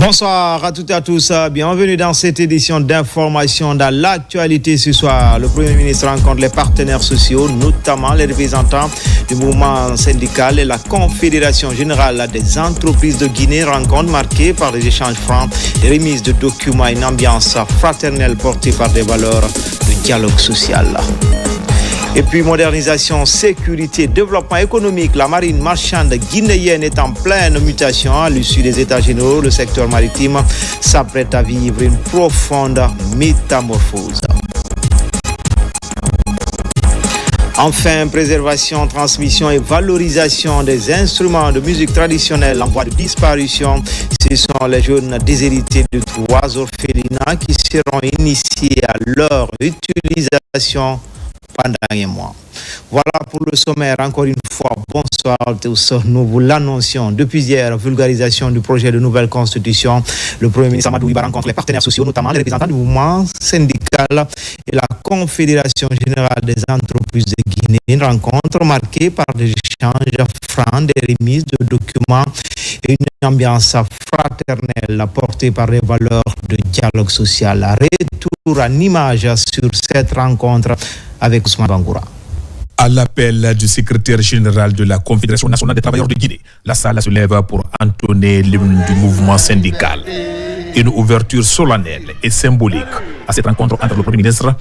Bonsoir à toutes et à tous, bienvenue dans cette édition d'information dans l'actualité ce soir. Le Premier ministre rencontre les partenaires sociaux, notamment les représentants du mouvement syndical et la Confédération générale des entreprises de Guinée, rencontre marquée par des échanges francs, des remises de documents et une ambiance fraternelle portée par des valeurs de dialogue social. Et puis modernisation, sécurité, développement économique. La marine marchande guinéenne est en pleine mutation. À l'issue des États généraux, le secteur maritime s'apprête à vivre une profonde métamorphose. Enfin, préservation, transmission et valorisation des instruments de musique traditionnelle en voie de disparition. Ce sont les jeunes déshérités de 3 orphelinats qui seront initiés à leur utilisation pendant un mois. Voilà pour le sommaire. Encore une fois, bonsoir à tous. Nous vous l'annoncions depuis hier, vulgarisation du projet de nouvelle constitution. Le Premier ministre Amadou Iba rencontre les partenaires sociaux, notamment les représentants du mouvement syndical et la Confédération générale des entreprises de Guinée. Une rencontre marquée par des échanges francs, des remises de documents et une ambiance fraternelle portée par les valeurs de dialogue social. Retour en image sur cette rencontre avec Ousmane Bangoura. À l'appel du secrétaire général de la Confédération nationale des travailleurs de Guinée, la salle se lève pour entonner l'hymne du mouvement syndical. Une ouverture solennelle et symbolique à cette rencontre entre le Premier ministre,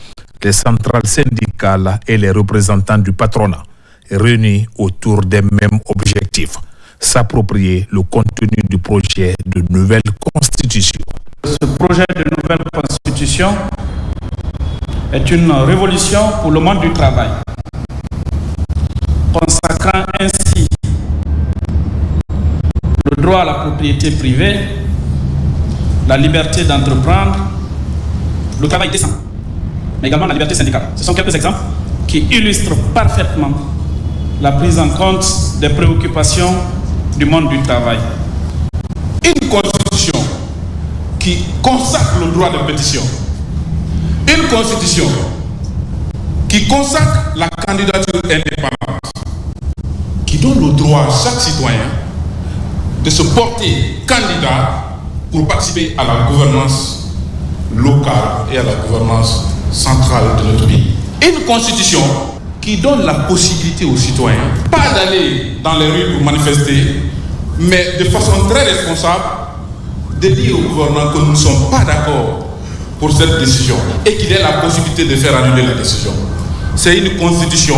les centrales syndicales et les représentants du patronat, réunis autour des mêmes objectifs: s'approprier le contenu du projet de nouvelle constitution. Ce projet de nouvelle constitution est une révolution pour le monde du travail, consacrant ainsi le droit à la propriété privée, la liberté d'entreprendre, le travail décent, mais également la liberté syndicale. Ce sont quelques exemples qui illustrent parfaitement la prise en compte des préoccupations du monde du travail. Une constitution qui consacre le droit de pétition. Une constitution qui consacre la candidature indépendante, qui donne le droit à chaque citoyen de se porter candidat pour participer à la gouvernance locale et à la gouvernance centrale de notre pays. Une constitution qui donne la possibilité aux citoyens, pas d'aller dans les rues pour manifester, mais de façon très responsable, de dire au gouvernement que nous ne sommes pas d'accord pour cette décision et qu'il ait la possibilité de faire annuler la décision. C'est une constitution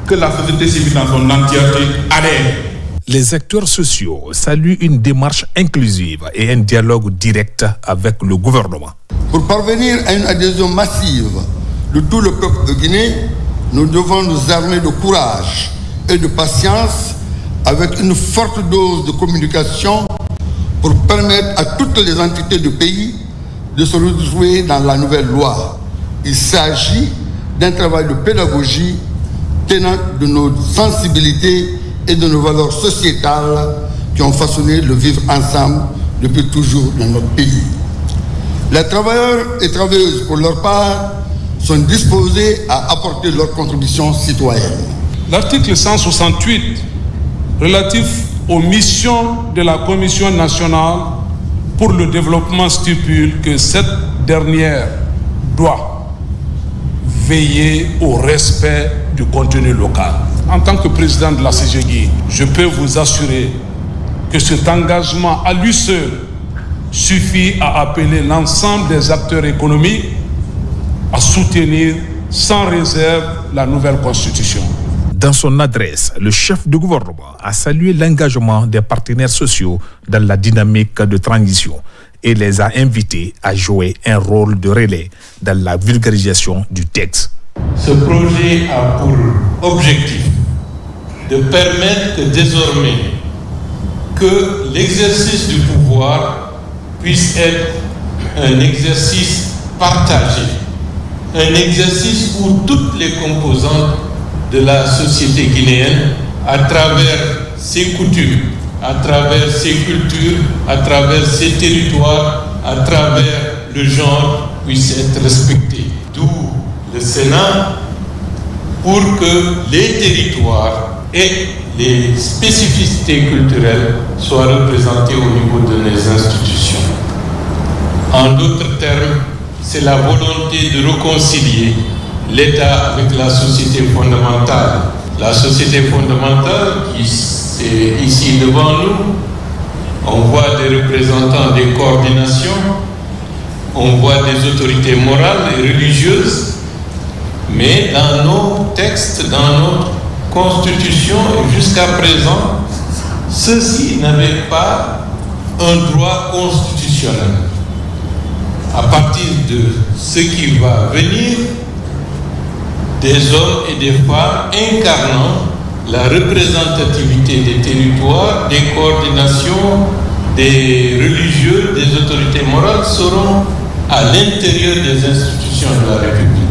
que la société civile dans son entièreté adhère. Les acteurs sociaux saluent une démarche inclusive et un dialogue direct avec le gouvernement. Pour parvenir à une adhésion massive de tout le peuple de Guinée, nous devons nous armer de courage et de patience avec une forte dose de communication pour permettre à toutes les entités du pays de se retrouver dans la nouvelle loi. Il s'agit d'un travail de pédagogie tenant de nos sensibilités et de nos valeurs sociétales qui ont façonné le vivre ensemble depuis toujours dans notre pays. Les travailleurs et travailleuses, pour leur part, sont disposés à apporter leur contribution citoyenne. L'article 168 relatif aux missions de la Commission nationale pour le développement stipule que cette dernière doit veiller au respect du contenu local. En tant que président de la CGI, je peux vous assurer que cet engagement à lui seul suffit à appeler l'ensemble des acteurs économiques à soutenir sans réserve la nouvelle constitution. Dans son adresse, le chef du gouvernement a salué l'engagement des partenaires sociaux dans la dynamique de transition et les a invités à jouer un rôle de relais dans la vulgarisation du texte. Ce projet a pour objectif de permettre que désormais que l'exercice du pouvoir puisse être un exercice partagé, un exercice où toutes les composantes de la société guinéenne, à travers ses coutumes, à travers ses cultures, à travers ses territoires, à travers le genre, puissent être respectées. D'où le Sénat pour que les territoires et les spécificités culturelles soient représentées au niveau de nos institutions. En d'autres termes, c'est la volonté de réconcilier l'État avec la société fondamentale. La société fondamentale qui est ici devant nous, on voit des représentants des coordinations, on voit des autorités morales et religieuses, mais dans nos textes, dans notre Constitution, jusqu'à présent, ceux-ci n'avaient pas un droit constitutionnel. À partir de ce qui va venir, des hommes et des femmes incarnant la représentativité des territoires, des coordinations, des religieux, des autorités morales seront à l'intérieur des institutions de la République.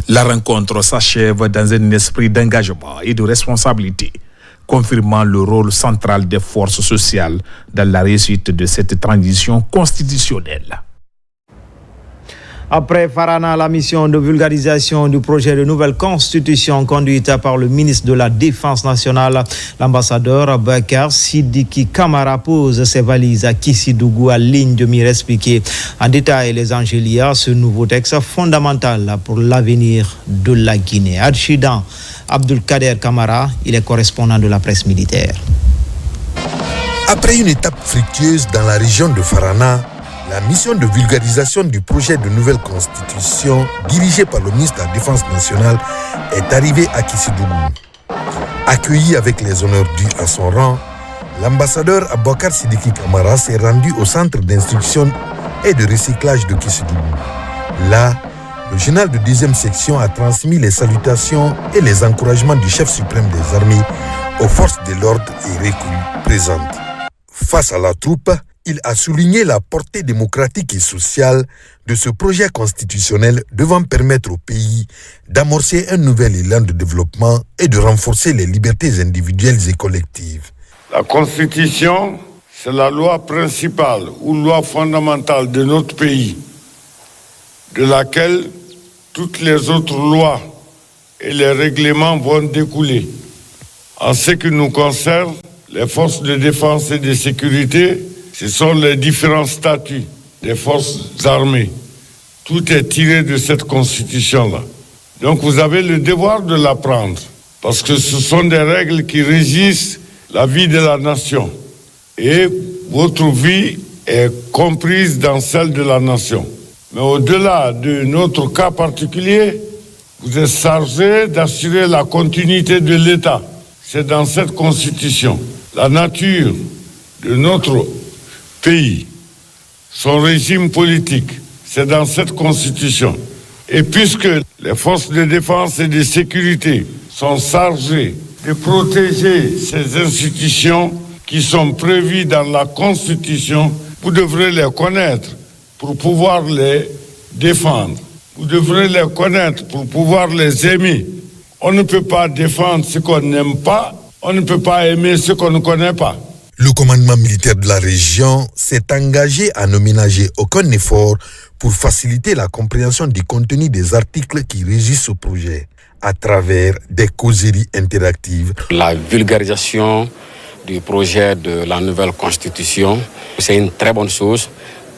La rencontre s'achève dans un esprit d'engagement et de responsabilité, confirmant le rôle central des forces sociales dans la réussite de cette transition constitutionnelle. Après Farana, la mission de vulgarisation du projet de nouvelle constitution conduite par le ministre de la Défense nationale, l'ambassadeur Bakar Sidiki Kamara pose ses valises à Kissidougou à ligne de mire expliquer en détail les enjeux liés à ce nouveau texte fondamental pour l'avenir de la Guinée. Archidan Abdulkader Kamara, il est correspondant de la presse militaire. Après une étape fructueuse dans la région de Farana, la mission de vulgarisation du projet de nouvelle constitution dirigée par le ministre de la Défense nationale est arrivée à Kissidougou. Accueilli avec les honneurs dus à son rang, l'ambassadeur Abakar Sidiki Kamara s'est rendu au centre d'instruction et de recyclage de Kissidougou. Là, le général de 2e section a transmis les salutations et les encouragements du chef suprême des armées aux forces de l'ordre et recrues présentes. Face à la troupe, il a souligné la portée démocratique et sociale de ce projet constitutionnel devant permettre au pays d'amorcer un nouvel élan de développement et de renforcer les libertés individuelles et collectives. La Constitution, c'est la loi principale ou loi fondamentale de notre pays, de laquelle toutes les autres lois et les règlements vont découler. En ce qui nous concerne, les forces de défense et de sécurité, ce sont les différents statuts des forces armées. Tout est tiré de cette constitution-là. Donc vous avez le devoir de l'apprendre, parce que ce sont des règles qui régissent la vie de la nation. Et votre vie est comprise dans celle de la nation. Mais au-delà de notre cas particulier, vous êtes chargé d'assurer la continuité de l'État. C'est dans cette constitution. La nature de notre pays, son régime politique, c'est dans cette constitution. Et puisque les forces de défense et de sécurité sont chargées de protéger ces institutions qui sont prévues dans la constitution, vous devrez les connaître pour pouvoir les défendre. Vous devrez les connaître pour pouvoir les aimer. On ne peut pas défendre ce qu'on n'aime pas, on ne peut pas aimer ce qu'on ne connaît pas. Le commandement militaire de la région s'est engagé à ne ménager aucun effort pour faciliter la compréhension du contenu des articles qui régissent ce projet à travers des causeries interactives. La vulgarisation du projet de la nouvelle constitution, c'est une très bonne chose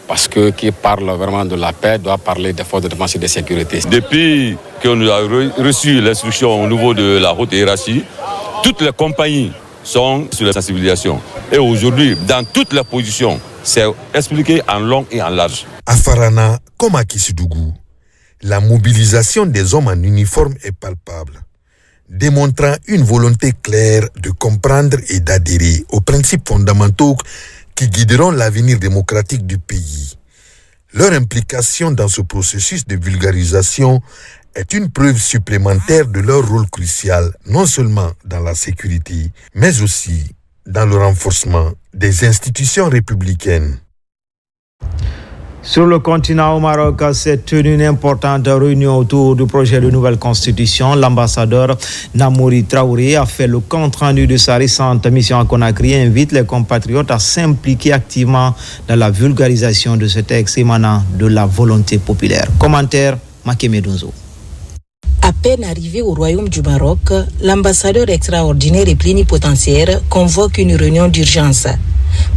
parce que qui parle vraiment de la paix doit parler des forces de défense et de sécurité. Depuis qu'on a reçu l'instruction au niveau de la haute hiérarchie, toutes les compagnies sont sur la sensibilisation. Et aujourd'hui, dans toutes les positions, c'est expliqué en long et en large. À Farana, comme à Kissidougou, la mobilisation des hommes en uniforme est palpable, démontrant une volonté claire de comprendre et d'adhérer aux principes fondamentaux qui guideront l'avenir démocratique du pays. Leur implication dans ce processus de vulgarisation est une preuve supplémentaire de leur rôle crucial, non seulement dans la sécurité, mais aussi dans le renforcement des institutions républicaines. Sur le continent au Maroc, s'est tenue une importante réunion autour du projet de nouvelle constitution. L'ambassadeur Namouri Traoré a fait le compte-rendu de sa récente mission à Conakry et invite les compatriotes à s'impliquer activement dans la vulgarisation de ce texte émanant de la volonté populaire. Commentaire, Maké Medunzo. À peine arrivé au Royaume du Maroc, l'ambassadeur extraordinaire et plénipotentiaire convoque une réunion d'urgence.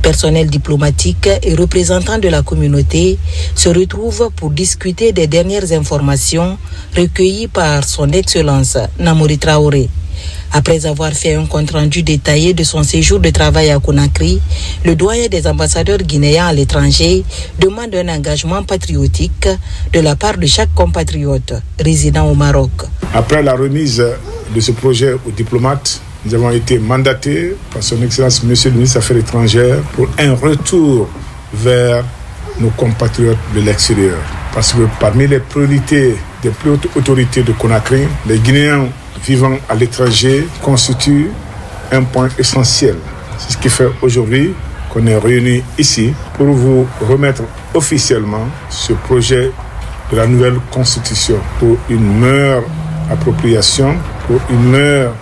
Personnel diplomatique et représentants de la communauté se retrouvent pour discuter des dernières informations recueillies par son Excellence Namouri Traoré. Après avoir fait un compte-rendu détaillé de son séjour de travail à Conakry, le doyen des ambassadeurs guinéens à l'étranger demande un engagement patriotique de la part de chaque compatriote résidant au Maroc. Après la remise de ce projet aux diplomates, nous avons été mandatés par son Excellence Monsieur le ministre des Affaires étrangères pour un retour vers nos compatriotes de l'extérieur. Parce que parmi les priorités des plus hautes autorités de Conakry, les Guinéens vivant à l'étranger constituent un point essentiel. C'est ce qui fait aujourd'hui qu'on est réunis ici pour vous remettre officiellement ce projet de la nouvelle constitution pour une meilleure appropriation, pour une meilleure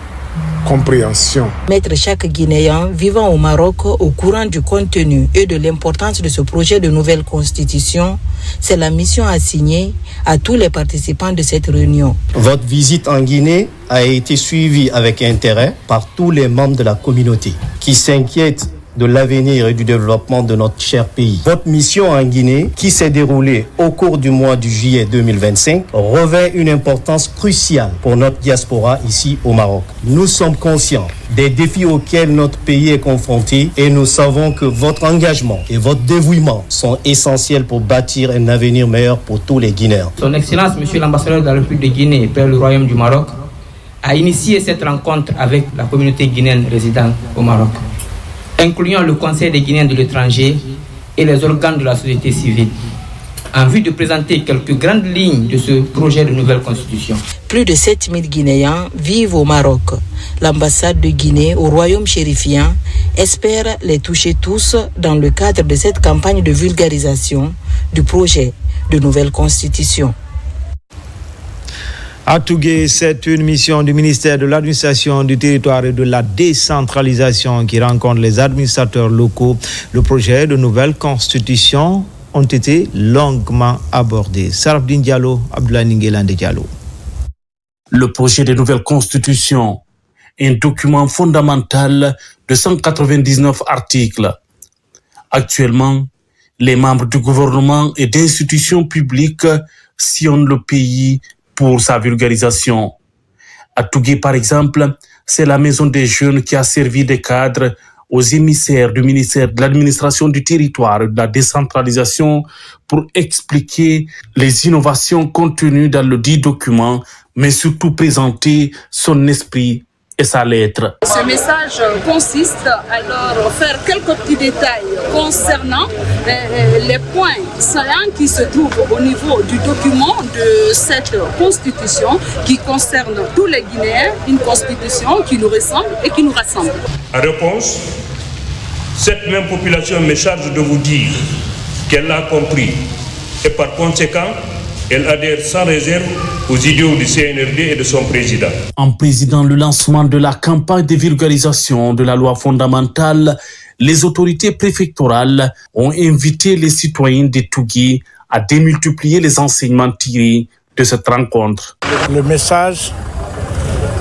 compréhension. Mettre chaque Guinéen vivant au Maroc au courant du contenu et de l'importance de ce projet de nouvelle constitution, c'est la mission assignée à tous les participants de cette réunion. Votre visite en Guinée a été suivie avec intérêt par tous les membres de la communauté qui s'inquiètent de l'avenir et du développement de notre cher pays. Votre mission en Guinée, qui s'est déroulée au cours du mois de juillet 2025, revêt une importance cruciale pour notre diaspora ici au Maroc. Nous sommes conscients des défis auxquels notre pays est confronté et nous savons que votre engagement et votre dévouement sont essentiels pour bâtir un avenir meilleur pour tous les Guinéens. Son Excellence, Monsieur l'ambassadeur de la République de Guinée, Père le Royaume du Maroc, a initié cette rencontre avec la communauté guinéenne résidente au Maroc, incluant le Conseil des Guinéens de l'étranger et les organes de la société civile, en vue de présenter quelques grandes lignes de ce projet de nouvelle constitution. Plus de 7000 Guinéens vivent au Maroc. L'ambassade de Guinée au Royaume chérifien espère les toucher tous dans le cadre de cette campagne de vulgarisation du projet de nouvelle constitution. À Tougué, c'est une mission du ministère de l'administration du territoire et de la décentralisation qui rencontre les administrateurs locaux. Le projet de nouvelle constitution ont été longuement abordés. Sarafdine Diallo, Abdoulaye Ninguelande Diallo. Le projet de nouvelle constitution, un document fondamental de 199 articles. Actuellement, les membres du gouvernement et d'institutions publiques sillonnent le pays pour sa vulgarisation. À Tougué, par exemple, c'est la maison des jeunes qui a servi de cadre aux émissaires du ministère de l'administration du territoire et de la décentralisation pour expliquer les innovations contenues dans le dit document, mais surtout présenter son esprit et sa lettre. Ce message consiste à leur faire quelques petits détails concernant les points saillants qui se trouvent au niveau du document de cette constitution qui concerne tous les Guinéens, une constitution qui nous ressemble et qui nous rassemble. En réponse, cette même population me charge de vous dire qu'elle l'a compris et par conséquent, elle adhère sans réserve aux idéaux du CNRD et de son président. En présidant le lancement de la campagne de vulgarisation de la loi fondamentale, les autorités préfectorales ont invité les citoyens de Tougué à démultiplier les enseignements tirés de cette rencontre. Le message,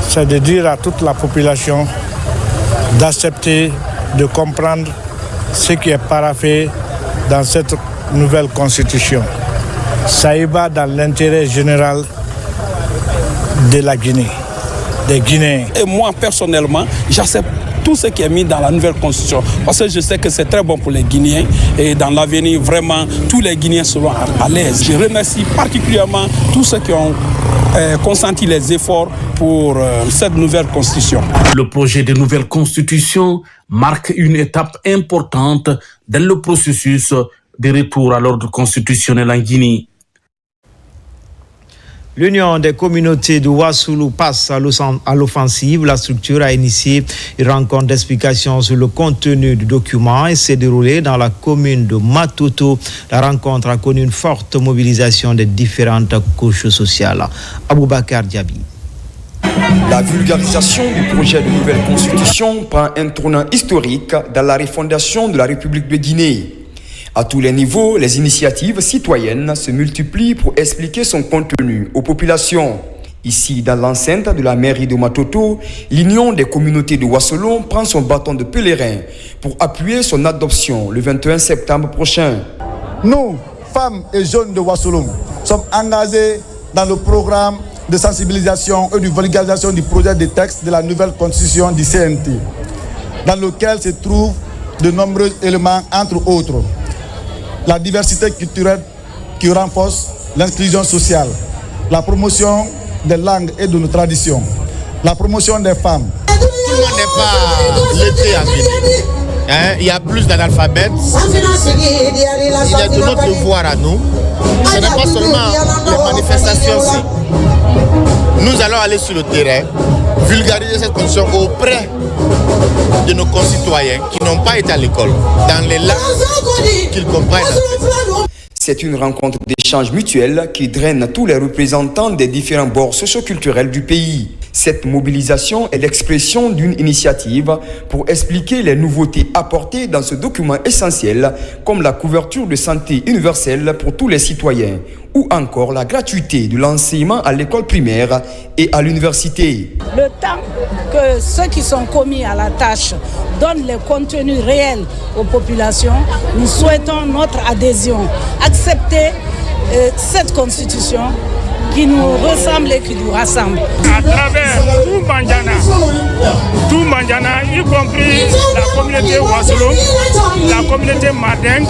c'est de dire à toute la population d'accepter, de comprendre ce qui est paraphé dans cette nouvelle constitution. Ça y va dans l'intérêt général de la Guinée, des Guinéens. Et moi, personnellement, j'accepte tout ce qui est mis dans la nouvelle constitution parce que je sais que c'est très bon pour les Guinéens et dans l'avenir, vraiment, tous les Guinéens seront à l'aise. Je remercie particulièrement tous ceux qui ont consenti les efforts pour cette nouvelle constitution. Le projet de nouvelle constitution marque une étape importante dans le processus de retour à l'ordre constitutionnel en Guinée. L'Union des communautés de Ouassoulou passe à l'offensive. La structure a initié une rencontre d'explication sur le contenu du document et s'est déroulée dans la commune de Matoto. La rencontre a connu une forte mobilisation des différentes couches sociales. Aboubakar Diaby. La vulgarisation du projet de nouvelle constitution prend un tournant historique dans la refondation de la République de Guinée. À tous les niveaux, les initiatives citoyennes se multiplient pour expliquer son contenu aux populations. Ici, dans l'enceinte de la mairie de Matoto, l'Union des communautés de Wassolon prend son bâton de pèlerin pour appuyer son adoption le 21 septembre prochain. Nous, femmes et jeunes de Wassolon, sommes engagés dans le programme de sensibilisation et de vulgarisation du projet de texte de la nouvelle constitution du CNT, dans lequel se trouvent de nombreux éléments, entre autres la diversité culturelle qui renforce l'inclusion sociale, la promotion des langues et de nos traditions, la promotion des femmes. Tout le monde n'est pas lettré en Guinée. Il y a plus d'analphabètes. Il y a de notre devoir à nous. Ce n'est pas seulement les manifestations-ci. Nous allons aller sur le terrain, vulgariser cette condition auprès de nos concitoyens qui n'ont pas été à l'école, dans les langues qu'ils comprennent. C'est une rencontre d'échange mutuel qui draine tous les représentants des différents bords socioculturels du pays. Cette mobilisation est l'expression d'une initiative pour expliquer les nouveautés apportées dans ce document essentiel, comme la couverture de santé universelle pour tous les citoyens, ou encore la gratuité de l'enseignement à l'école primaire et à l'université. Le temps que ceux qui sont commis à la tâche donnent les contenus réels aux populations, nous souhaitons notre adhésion. Accepter cette constitution qui nous ressemble et qui nous rassemble. À travers tout Mandiana, y compris la communauté Wassolon, la communauté Mandingue,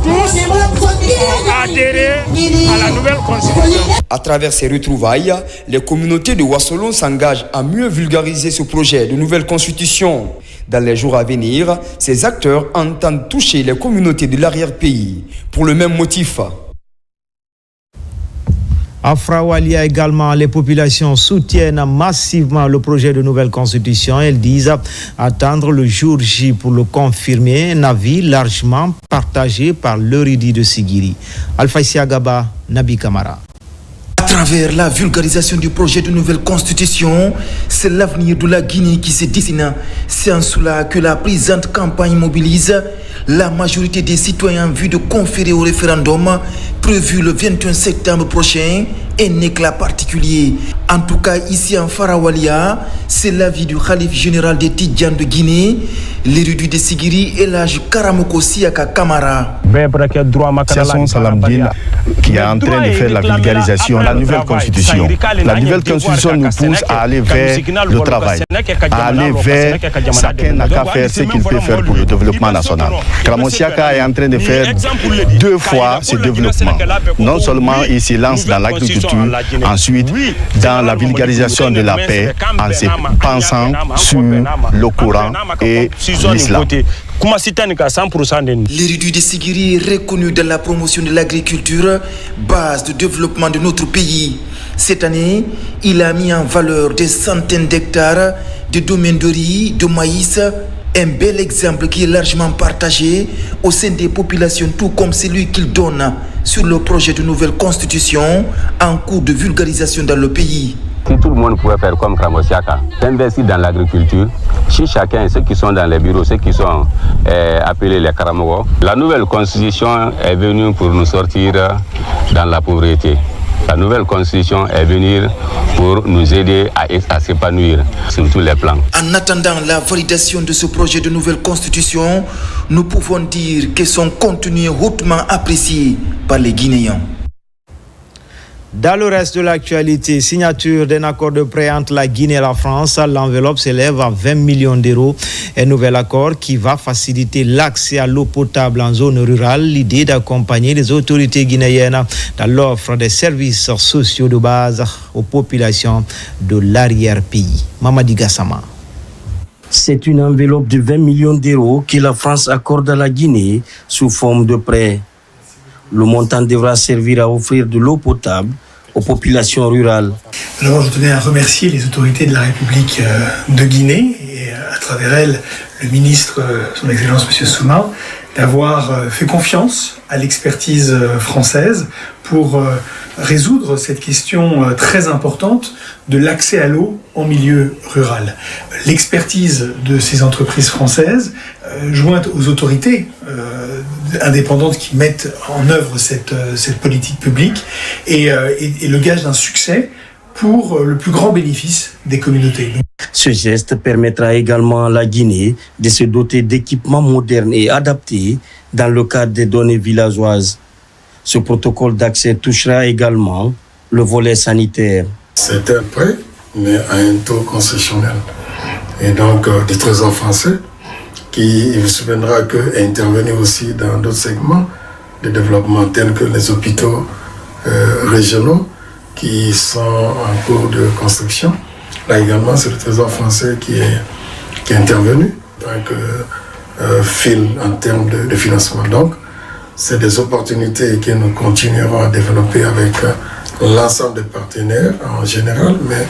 tous ont adhéré à la nouvelle constitution. À travers ces retrouvailles, les communautés de Wassolon s'engagent à mieux vulgariser ce projet de nouvelle constitution. Dans les jours à venir, ces acteurs entendent toucher les communautés de l'arrière-pays pour le même motif. À Frawalia également, les populations soutiennent massivement le projet de nouvelle constitution. Elles disent attendre le jour J pour le confirmer, un avis largement partagé par l'érudit de Sigiri. Alpha Siagaba, Nabi Kamara. À travers la vulgarisation du projet de nouvelle constitution, c'est l'avenir de la Guinée qui se dessine. C'est en cela que la présente campagne mobilise la majorité des citoyens en vue de conférer au référendum prévu le 21 septembre prochain un éclat particulier. En tout cas, ici en Farawalia, c'est l'avis du Khalif général des Tidjans de Guinée, l'érudit de Sigiri Elhaj Karamoko Siaka Kamara. Association Salamdine qui est en train de faire la vulgarisation de la nouvelle constitution. La nouvelle constitution nous pousse à aller vers le travail, à aller vers chacun n'a qu'à faire ce qu'il peut faire pour le développement national. Karamosiaka est en train de faire 2 fois ce développement. Non seulement il se lance dans l'agriculture, ensuite dans la vulgarisation de la paix en se pensant sur le Coran et l'islam. L'érudit de Sigiri est reconnu dans la promotion de l'agriculture, base de développement de notre pays. Cette année, il a mis en valeur des centaines d'hectares de domaines de riz, de maïs, un bel exemple qui est largement partagé au sein des populations, tout comme celui qu'il donne sur le projet de nouvelle constitution en cours de vulgarisation dans le pays. Si tout le monde pouvait faire comme Kramosiaka, investir dans l'agriculture, si chacun, ceux qui sont dans les bureaux, ceux qui sont appelés les Karamogo, la nouvelle constitution est venue pour nous sortir dans la pauvreté. La nouvelle constitution est venue pour nous aider à s'épanouir sur tous les plans. En attendant la validation de ce projet de nouvelle constitution, nous pouvons dire que son contenu est hautement apprécié par les Guinéens. Dans le reste de l'actualité, signature d'un accord de prêt entre la Guinée et la France. L'enveloppe s'élève à 20 millions d'euros. Un nouvel accord qui va faciliter l'accès à l'eau potable en zone rurale. L'idée d'accompagner les autorités guinéennes dans l'offre des services sociaux de base aux populations de l'arrière-pays. Mamadi Gassama. C'est une enveloppe de 20 millions d'euros que la France accorde à la Guinée sous forme de prêt. Le montant devra servir à offrir de l'eau potable aux populations rurales. Alors, je tenais à remercier les autorités de la République de Guinée et à travers elles, le ministre, son Excellence M. Souma, d'avoir fait confiance à l'expertise française pour résoudre cette question très importante de l'accès à l'eau en milieu rural. L'expertise de ces entreprises françaises, jointe aux autorités indépendantes qui mettent en œuvre cette politique publique, est le gage d'un succès pour le plus grand bénéfice des communautés. Ce geste permettra également à la Guinée de se doter d'équipements modernes et adaptés dans le cadre des données villageoises. Ce protocole d'accès touchera également le volet sanitaire. C'est un prêt, mais à un taux concessionnel. Et donc, du Trésor français, qui, il vous souviendra est intervenu aussi dans d'autres segments de développement tels que les hôpitaux régionaux qui sont en cours de construction. Là également, c'est le Trésor français qui est intervenu, donc fil en termes de financement. Donc, c'est des opportunités que nous continuerons à développer avec l'ensemble des partenaires en général, mais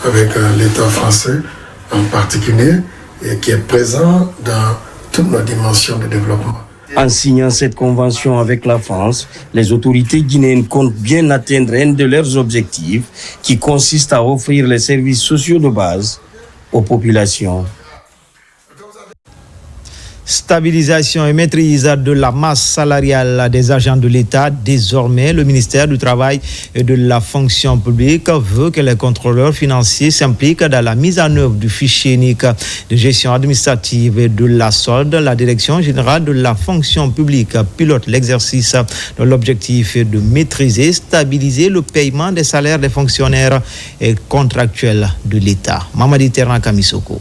avec l'État français en particulier, et qui est présent dans toutes nos dimensions de développement. En signant cette convention avec la France, les autorités guinéennes comptent bien atteindre un de leurs objectifs qui consiste à offrir les services sociaux de base aux populations. Stabilisation et maîtrise de la masse salariale des agents de l'État. Désormais, le ministère du Travail et de la fonction publique veut que les contrôleurs financiers s'impliquent dans la mise en œuvre du fichier unique de gestion administrative et de la solde. La Direction générale de la fonction publique pilote l'exercice dont l'objectif est de maîtriser, stabiliser le paiement des salaires des fonctionnaires et contractuels de l'État. Mamadi Terran Kamisoko.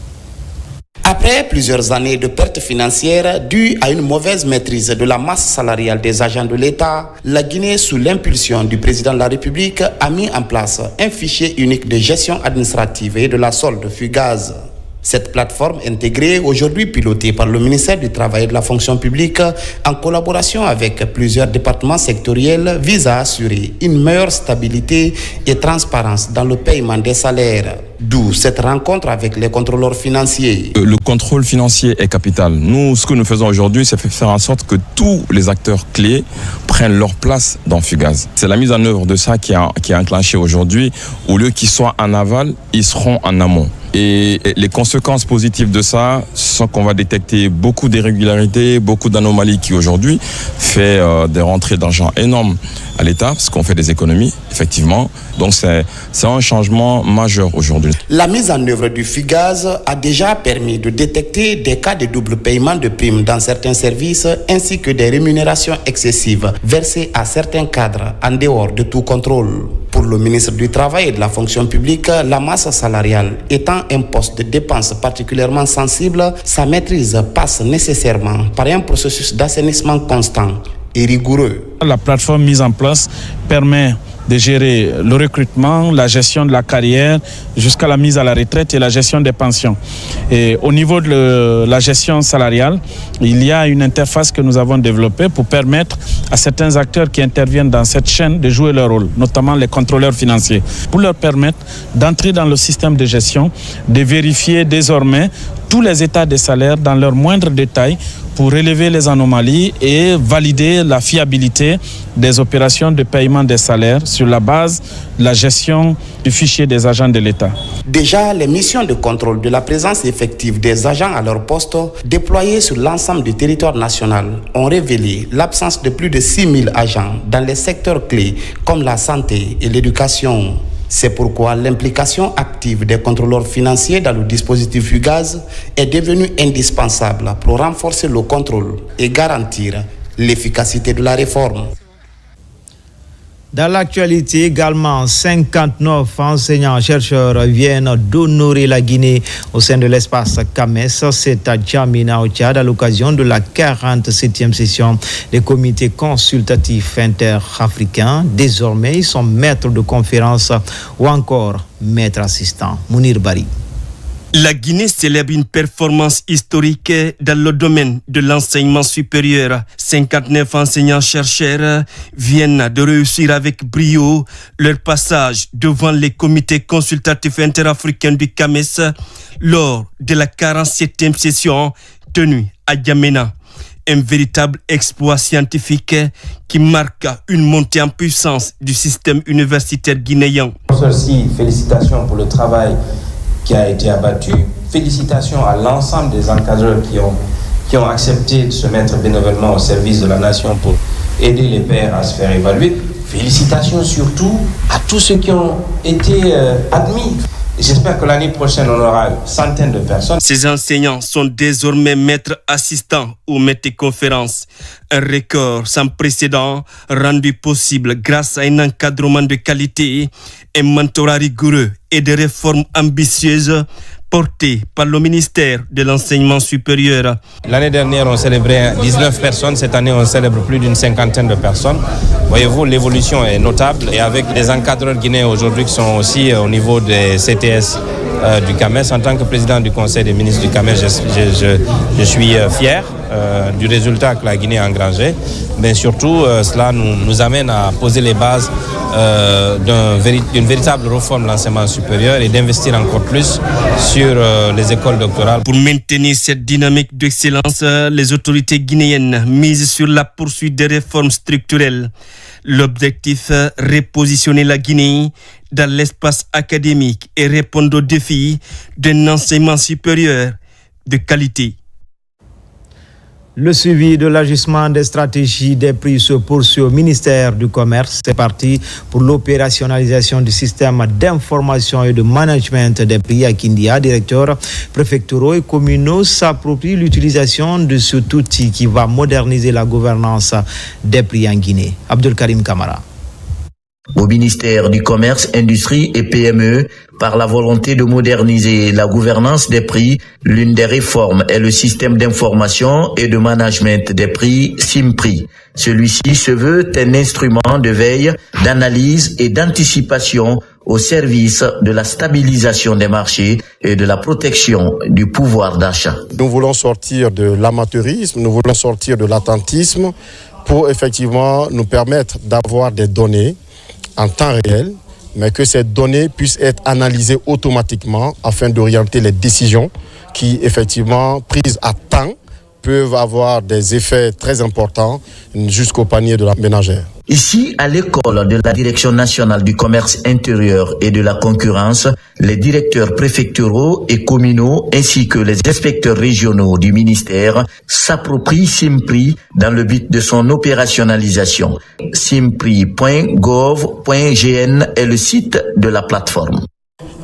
Après plusieurs années de pertes financières dues à une mauvaise maîtrise de la masse salariale des agents de l'État, la Guinée, sous l'impulsion du président de la République, a mis en place un fichier unique de gestion administrative et de la solde FUGAS. Cette plateforme intégrée, aujourd'hui pilotée par le ministère du Travail et de la fonction publique, en collaboration avec plusieurs départements sectoriels, vise à assurer une meilleure stabilité et transparence dans le paiement des salaires. D'où cette rencontre avec les contrôleurs financiers. Le contrôle financier est capital. Nous, ce que nous faisons aujourd'hui, c'est faire en sorte que tous les acteurs clés prennent leur place dans FUGAS. C'est la mise en œuvre de ça qui est enclenchée aujourd'hui. Au lieu qu'ils soient en aval, ils seront en amont. Et les conséquences positives de ça sont qu'on va détecter beaucoup d'irrégularités, beaucoup d'anomalies qui aujourd'hui fait des rentrées d'argent énormes à l'État, parce qu'on fait des économies, effectivement. Donc c'est un changement majeur aujourd'hui. La mise en œuvre du FUGAS a déjà permis de détecter des cas de double paiement de primes dans certains services, ainsi que des rémunérations excessives versées à certains cadres en dehors de tout contrôle. Pour le ministre du Travail et de la fonction publique, la masse salariale étant un poste de dépense particulièrement sensible, sa maîtrise passe nécessairement par un processus d'assainissement constant et rigoureux. La plateforme mise en place permet de gérer le recrutement, la gestion de la carrière, jusqu'à la mise à la retraite et la gestion des pensions. Et au niveau de la gestion salariale, il y a une interface que nous avons développée pour permettre à certains acteurs qui interviennent dans cette chaîne de jouer leur rôle, notamment les contrôleurs financiers, pour leur permettre d'entrer dans le système de gestion, de vérifier désormais tous les états des salaires dans leurs moindres détails pour relever les anomalies et valider la fiabilité des opérations de paiement des salaires sur la base de la gestion du fichier des agents de l'État. Déjà, les missions de contrôle de la présence effective des agents à leur poste, déployées sur l'ensemble du territoire national, ont révélé l'absence de plus de 6 000 agents dans les secteurs clés comme la santé et l'éducation. C'est pourquoi l'implication active des contrôleurs financiers dans le dispositif FUGAS est devenue indispensable pour renforcer le contrôle et garantir l'efficacité de la réforme. Dans l'actualité également, 59 enseignants-chercheurs viennent d'honorer la Guinée au sein de l'espace CAMES. C'est à Djamena au Tchad à l'occasion de la 47e session des comités consultatifs interafricains. Désormais, ils sont maîtres de conférences ou encore maîtres assistants. Mounir Bari. La Guinée célèbre une performance historique dans le domaine de l'enseignement supérieur. 59 enseignants-chercheurs viennent de réussir avec brio leur passage devant les comités consultatifs interafricains du CAMES lors de la 47e session tenue à Djamena. Un véritable exploit scientifique qui marque une montée en puissance du système universitaire guinéen. Aussi, félicitations pour le travail qui a été abattu. Félicitations à l'ensemble des encadreurs qui ont accepté de se mettre bénévolement au service de la nation pour aider les pairs à se faire évaluer. Félicitations surtout à tous ceux qui ont été admis. J'espère que l'année prochaine, on aura une centaine de personnes. Ces enseignants sont désormais maîtres assistants ou maîtres de conférences. Un record sans précédent rendu possible grâce à un encadrement de qualité, un mentorat rigoureux et des réformes ambitieuses portées par le ministère de l'Enseignement supérieur. L'année dernière, on célébrait 19 personnes. Cette année, on célèbre plus d'une cinquantaine de personnes. Voyez-vous, l'évolution est notable. Et avec des encadreurs guinéens aujourd'hui qui sont aussi au niveau des CTS du CAMES, en tant que président du Conseil des ministres du CAMES, je suis fier du résultat que la Guinée a engrangé. Mais surtout, cela nous amène à poser les bases d'une véritable réforme de l'enseignement supérieur et d'investir encore plus sur les écoles doctorales. Pour maintenir cette dynamique d'excellence, les autorités guinéennes misent sur la poursuite des réformes structurelles. L'objectif, repositionner la Guinée dans l'espace académique et répondre aux défis d'un enseignement supérieur de qualité. Le suivi de l'ajustement des stratégies des prix se poursuit au ministère du Commerce. C'est parti pour l'opérationnalisation du système d'information et de management des prix à Kindia. Directeurs préfectoraux et communaux s'approprient l'utilisation de cet outil qui va moderniser la gouvernance des prix en Guinée. Abdul Karim Kamara. Au ministère du Commerce, Industrie et PME, par la volonté de moderniser la gouvernance des prix, l'une des réformes est le système d'information et de management des prix, SIMPRI. Celui-ci se veut un instrument de veille, d'analyse et d'anticipation au service de la stabilisation des marchés et de la protection du pouvoir d'achat. Nous voulons sortir de l'amateurisme, nous voulons sortir de l'attentisme pour effectivement nous permettre d'avoir des données en temps réel, mais que ces données puissent être analysées automatiquement afin d'orienter les décisions qui, effectivement, prises à temps, peuvent avoir des effets très importants jusqu'au panier de la ménagère. Ici, à l'école de la Direction nationale du commerce intérieur et de la concurrence, les directeurs préfectoraux et communaux ainsi que les inspecteurs régionaux du ministère s'approprient SIMPRI dans le but de son opérationnalisation. simpri.gov.gn est le site de la plateforme.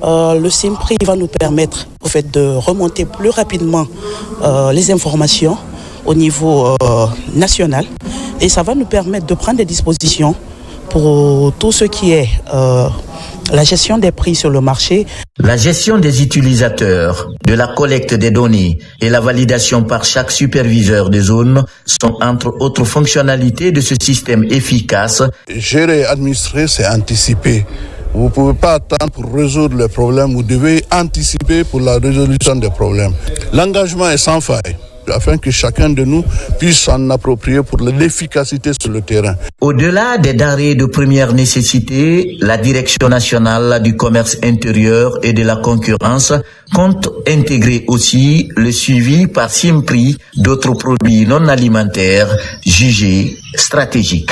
Le SIMPRI va nous permettre au fait de remonter plus rapidement les informations au niveau national et ça va nous permettre de prendre des dispositions pour tout ce qui est la gestion des prix sur le marché. La gestion des utilisateurs, de la collecte des données et la validation par chaque superviseur de zone sont entre autres fonctionnalités de ce système efficace. Gérer et administrer, c'est anticiper. Vous ne pouvez pas attendre pour résoudre les problèmes, vous devez anticiper pour la résolution des problèmes. L'engagement est sans faille, afin que chacun de nous puisse s'en approprier pour l'efficacité sur le terrain. Au-delà des denrées de première nécessité, la Direction nationale du commerce intérieur et de la concurrence compte intégrer aussi le suivi par SIMPRI d'autres produits non alimentaires jugés stratégiques.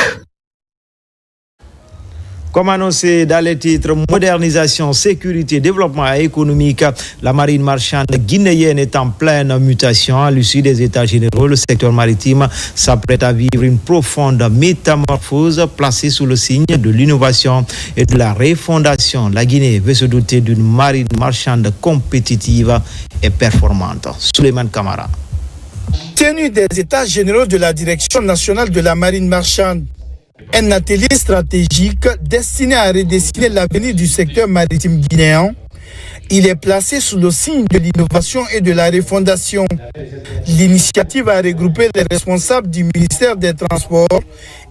Comme annoncé dans les titres, modernisation, sécurité, développement économique, la marine marchande guinéenne est en pleine mutation. À l'issue des États généraux, le secteur maritime s'apprête à vivre une profonde métamorphose placée sous le signe de l'innovation et de la refondation. La Guinée veut se doter d'une marine marchande compétitive et performante. Souleymane Kamara. Tenue des États généraux de la Direction nationale de la marine marchande, un atelier stratégique destiné à redessiner l'avenir du secteur maritime guinéen. Il est placé sous le signe de l'innovation et de la refondation. L'initiative a regroupé les responsables du ministère des Transports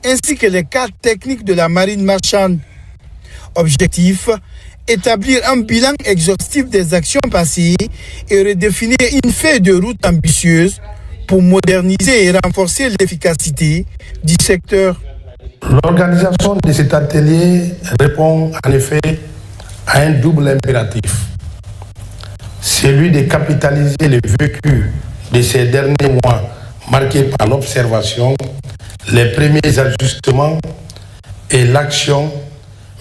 ainsi que les cadres techniques de la marine marchande. Objectif, établir un bilan exhaustif des actions passées et redéfinir une feuille de route ambitieuse pour moderniser et renforcer l'efficacité du secteur. L'organisation de cet atelier répond en effet à un double impératif. Celui de capitaliser le vécu de ces derniers mois marqués par l'observation, les premiers ajustements et l'action,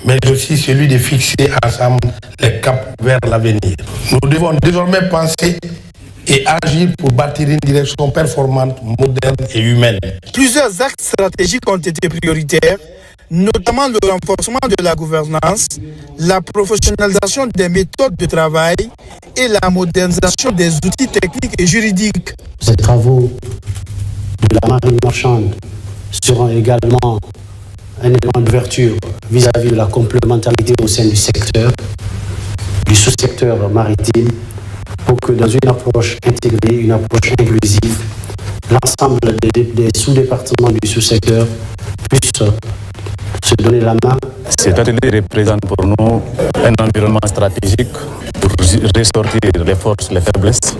mais aussi celui de fixer ensemble les caps vers l'avenir. Nous devons désormais penser et agir pour bâtir une direction performante, moderne et humaine. Plusieurs axes stratégiques ont été prioritaires. notamment le renforcement de la gouvernance, la professionnalisation des méthodes de travail et la modernisation des outils techniques et juridiques. Ces travaux de la marine marchande seront également un élément d'ouverture vis-à-vis de la complémentarité au sein du secteur, du sous-secteur maritime, pour que dans une approche intégrée, une approche inclusive, l'ensemble des sous-départements du sous-secteur puissent se donner la main. Cet atelier représente pour nous un environnement stratégique pour ressortir les forces, les faiblesses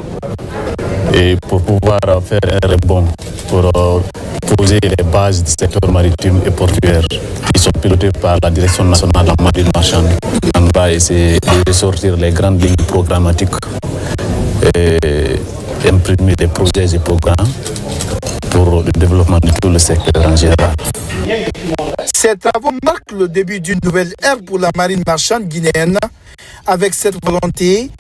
et pour pouvoir faire un rebond pour poser les bases du secteur maritime et portuaire qui sont pilotés par la Direction nationale de la marine marchande. On va essayer de ressortir les grandes lignes programmatiques et imprimer des projets et programmes pour le développement de tout le secteur en général. Ces travaux marquent le début d'une nouvelle ère pour la marine marchande guinéenne. Avec cette volonté,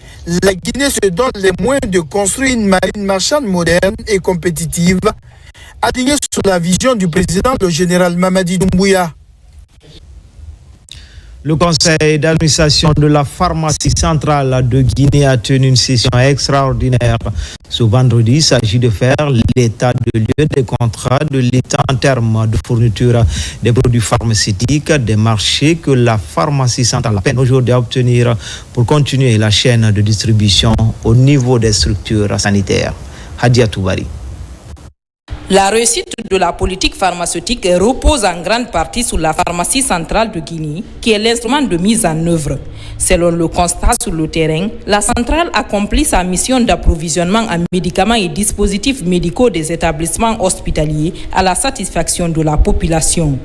la Guinée se donne les moyens de construire une marine marchande moderne et compétitive, alignée sur la vision du président, le général Mamadi Doumbouya. Le conseil d'administration de la pharmacie centrale de Guinée a tenu une session extraordinaire. Ce vendredi, il s'agit de faire l'état de lieu des contrats de l'État en termes de fourniture des produits pharmaceutiques, des marchés que la pharmacie centrale peine aujourd'hui à obtenir pour continuer la chaîne de distribution au niveau des structures sanitaires. Hadia Toubari. La réussite de la politique pharmaceutique repose en grande partie sur la pharmacie centrale de Guinée, qui est l'instrument de mise en œuvre. Selon le constat sur le terrain, la centrale accomplit sa mission d'approvisionnement en médicaments et dispositifs médicaux des établissements hospitaliers à la satisfaction de la population.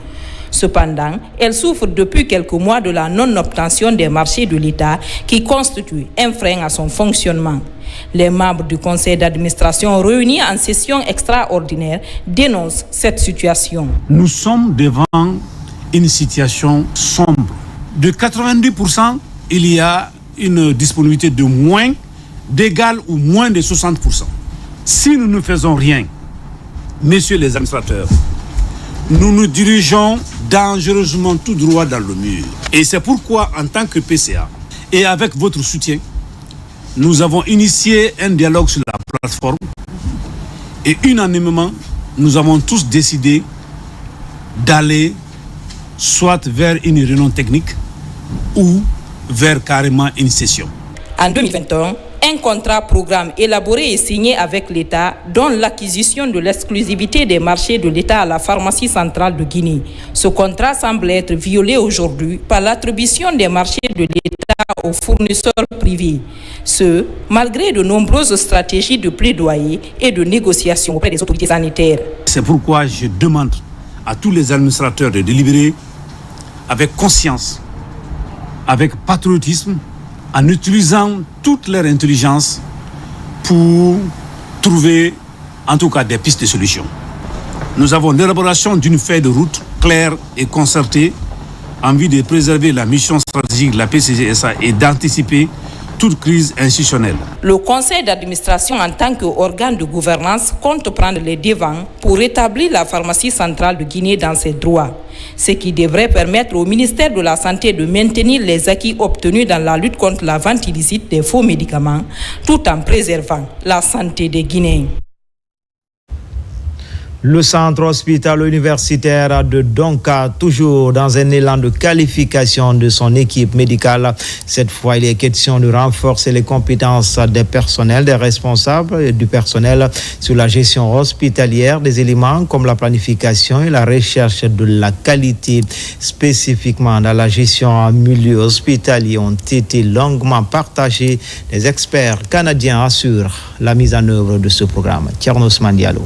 Cependant, elle souffre depuis quelques mois de la non-obtention des marchés de l'État qui constitue un frein à son fonctionnement. Les membres du conseil d'administration réunis en session extraordinaire dénoncent cette situation. Nous sommes devant une situation sombre. De 90%, il y a une disponibilité de moins, d'égal ou moins de 60%. Si nous ne faisons rien, messieurs les administrateurs, nous nous dirigeons dangereusement tout droit dans le mur. Et c'est pourquoi, en tant que PCA, et avec votre soutien, nous avons initié un dialogue sur la plateforme et unanimement, nous avons tous décidé d'aller soit vers une réunion technique ou vers carrément une session. En 2021, un contrat programme élaboré et signé avec l'État donne l'acquisition de l'exclusivité des marchés de l'État à la pharmacie centrale de Guinée. Ce contrat semble être violé aujourd'hui par l'attribution des marchés de l'État aux fournisseurs privés. Ce, malgré de nombreuses stratégies de plaidoyer et de négociation auprès des autorités sanitaires. C'est pourquoi je demande à tous les administrateurs de délibérer avec conscience, avec patriotisme, en utilisant toute leur intelligence pour trouver en tout cas des pistes de solutions. Nous avons l'élaboration d'une feuille de route claire et concertée en vue de préserver la mission stratégique de la PCGSA et d'anticiper toute crise institutionnelle. Le conseil d'administration en tant qu'organe de gouvernance compte prendre les devants pour rétablir la pharmacie centrale de Guinée dans ses droits, ce qui devrait permettre au ministère de la Santé de maintenir les acquis obtenus dans la lutte contre la vente illicite des faux médicaments, tout en préservant la santé des Guinéens. Le centre hospitalo-universitaire de Donka, toujours dans un élan de qualification de son équipe médicale. Cette fois, il est question de renforcer les compétences des personnels, des responsables et du personnel sur la gestion hospitalière des éléments comme la planification et la recherche de la qualité. Spécifiquement dans la gestion en milieu hospitalier ont été longuement partagés. Les experts canadiens assurent la mise en œuvre de ce programme. Thiernos Mandialo.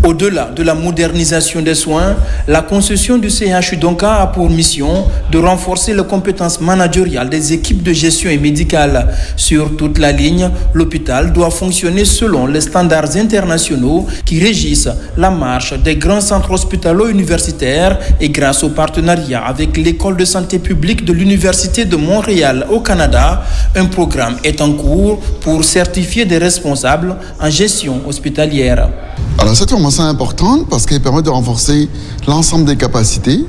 Au-delà de la modernisation des soins, la concession du CHU Donka a pour mission de renforcer les compétences managériales des équipes de gestion et médicale. Sur toute la ligne, l'hôpital doit fonctionner selon les standards internationaux qui régissent la marche des grands centres hospitalo-universitaires et grâce au partenariat avec l'École de santé publique de l'Université de Montréal au Canada, un programme est en cours pour certifier des responsables en gestion hospitalière. Alors cette formation est importante parce qu'elle permet de renforcer l'ensemble des capacités